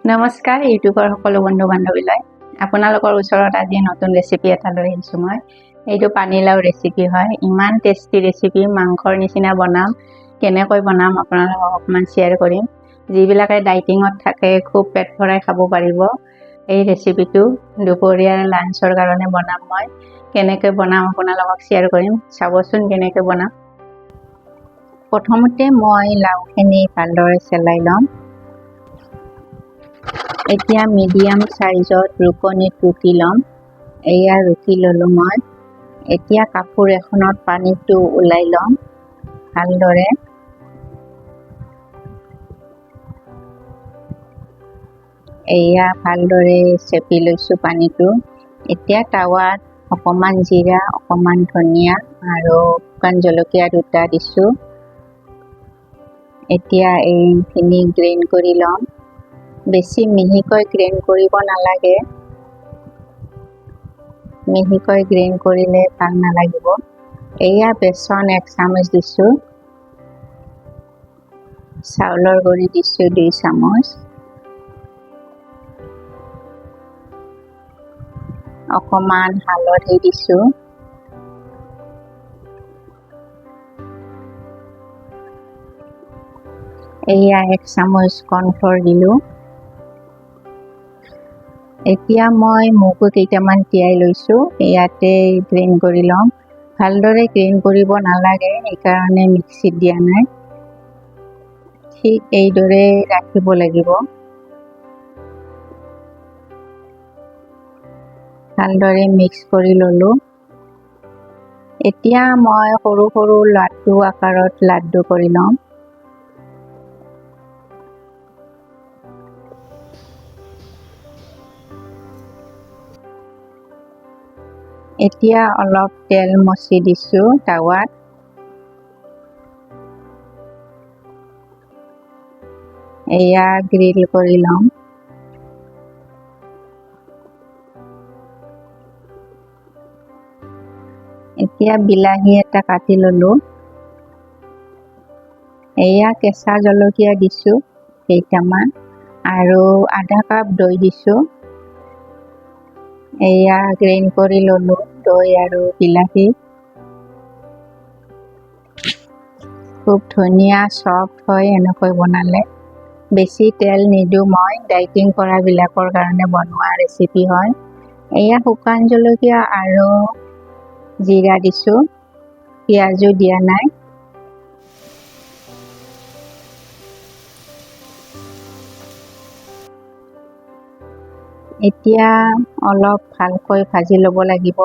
নমস্কাৰ ইউটিউবৰ সকলো বন্ধু বান্ধৱীলৈ আপোনালোকৰ ওচৰত আজি নতুন ৰেচিপি এটা লৈ আহিছোঁ মই এইটো পানীলাও ৰেচিপি হয় ইমান টেষ্টি ৰেচিপি মাংসৰ নিচিনা বনাম কেনেকৈ বনাম আপোনালোকক অকমান শ্বেয়াৰ কৰিম যিবিলাকে ডাইটিঙত থাকে খুব পেট ভৰাই খাব পাৰিব এই ৰেচিপিটো দুপৰীয়াৰ লাঞ্চৰ কাৰণে বনাম মই কেনেকৈ বনাম আপোনালোকক শ্বেয়াৰ কৰিম চাবচোন কেনেকৈ বনাম প্ৰথমতে মই লাওখিনি ভালদৰে চেলাই ল'ম এতিয়া মিডিয়াম সাইজত ৰুকনিত ৰুকি ল'ম এয়া ৰুকি ল'লো মই এতিয়া কাপোৰ এখনত পানীটো উলাই ল'ম ভালদৰে এয়া ভালদৰে চেপি লৈছোঁ পানীটো এতিয়া টাৱাত অকণমান জিৰা অকণমান ধনিয়া আৰু শুকান জলকীয়া দুটা দিছোঁ এতিয়া এইখিনি গ্ৰাইণ্ড কৰি ল'ম বেছি মিহিকৈ গ্ৰাইণ্ড কৰিব নালাগে মিহিকৈ গ্ৰাইণ্ড কৰিলে ভাল নালাগিব এয়া বেচন 1 চামুচ দিছোঁ চাউলৰ গুড়ি দিছোঁ 2 চামুচ অকণমান হালধি দিছোঁ এয়া 1 চামুচ কৰ্ণফ্ল'ৰ দিলোঁ এতিয়া মই মগু কেইটামান তিয়াই লৈছোঁ ইয়াতে গ্ৰাইণ্ড কৰি ল'ম ভালদৰে গ্ৰাইণ্ড কৰিব নালাগে এইকাৰণে মিক্সিত দিয়া নাই ঠিক এইদৰে ৰাখিব লাগিব ভালদৰে মিক্স কৰি ল'লোঁ এতিয়া মই সৰু সৰু লাড্ডু আকাৰত লাড্ডু কৰি ল'ম এতিয়া অলপ তেল মচি দিছোঁ টাৱাত এয়া গ্ৰিল কৰি ল'ম এতিয়া বিলাহী এটা কাটি ল'লোঁ এয়া কেঁচা জলকীয়া দিছোঁ কেইটামান আৰু আধা কাপ দৈ দিছোঁ এয়া গ্ৰাইণ্ড কৰি ল'লোঁ দৈ আৰু বিলাহী খুব ধুনীয়া সফ্ট হয় এনেকৈ বনালে বেছি তেল নিদিওঁ মই ডাইটিং কৰাবিলাকৰ কাৰণে বনোৱা ৰেচিপি হয় এয়া শুকান জলকীয়া আৰু জিৰা দিছোঁ পিঁয়াজো দিয়া নাই এতিয়া অলপ ভালকৈ ভাজি ল'ব লাগিব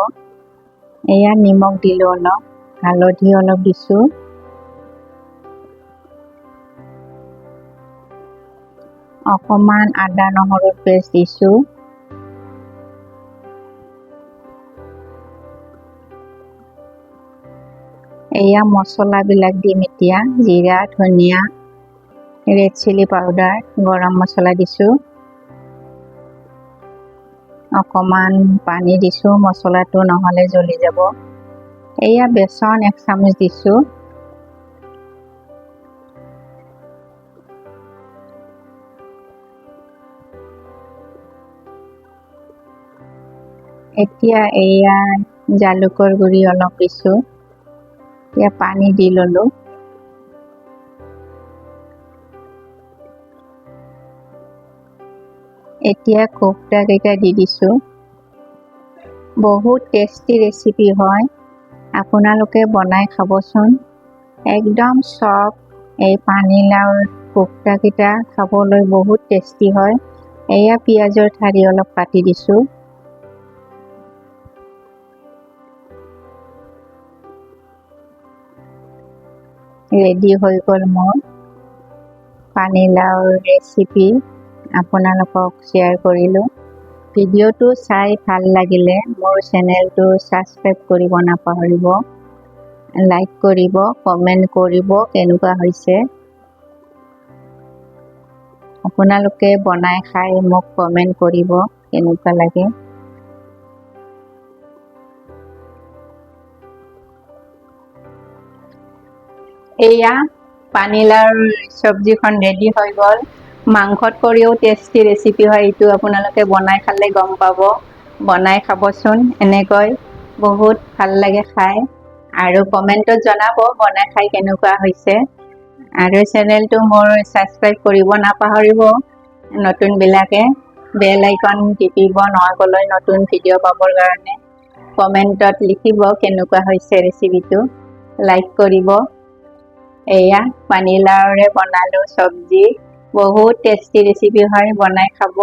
এয়া নিমখ দিলোঁ অলপ হালধি অলপ দিছোঁ অকণমান আদা নহৰুৰ পেষ্ট দিছোঁ এয়া মছলাবিলাক দিম এতিয়া জিৰা ধনিয়া ৰেড চিলি পাউডাৰ গৰম মছলা দিছোঁ অকণমান পানী দিছোঁ মছলাটো নহ'লে জ্বলি যাব এয়া বেচন 1 চামুচ দিছোঁ এতিয়া এয়া জালুকৰ গুড়ি অলপ দিছোঁ এতিয়া পানী দি ল'লোঁ এতিয়া কোফটা কেইটা দি দিছোঁ বহুত টেষ্টি ৰেচিপি হয় আপোনালোকে বনাই খাবচোন একদম সফ্ট এই পানীলাওৰ কোফটা কেইটা খাবলৈ বহুত টেষ্টি হয় এয়া পিঁয়াজৰ ঠাৰি অলপ কাটি দিছোঁ ৰেডি হৈ গ'ল মোৰ পানীলাওৰ ৰেচিপি আপোনালোকক শ্বেয়াৰ কৰিলোঁ ভিডিঅ'টো চাই ভাল লাগিলে মোৰ চেনেলটো ছাবস্ক্ৰাইব কৰিব নাপাহৰিব লাইক কৰিব কমেণ্ট কৰিব কেনেকুৱা হৈছে আপোনালোকে বনাই খাই মোক কমেণ্ট কৰিব কেনেকুৱা লাগে এয়া পানীলাওৰ চব্জিখন ৰেডি হৈ গ'ল মাংসত কৰিও টেষ্টি ৰেচিপি হয় এইটো আপোনালোকে বনাই খালে গম পাব বনাই খাবচোন এনেকৈ বহুত ভাল লাগে খাই আৰু কমেণ্টত জনাব বনাই খাই কেনেকুৱা হৈছে আৰু চেনেলটো মোৰ ছাবস্ক্ৰাইব কৰিব নাপাহৰিব নতুনবিলাকে বেল আইকন টিপিব নহ'বলৈ নতুন ভিডিঅ' পাবৰ কাৰণে কমেণ্টত লিখিব কেনেকুৱা হৈছে ৰেচিপিটো লাইক কৰিব এয়া পানীলাওৰে বনালোঁ চব্জি বহুত টেষ্টি ৰেচিপি হয় বনাই খাব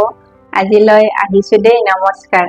আজিলৈ আহিছোঁ দেই নমস্কাৰ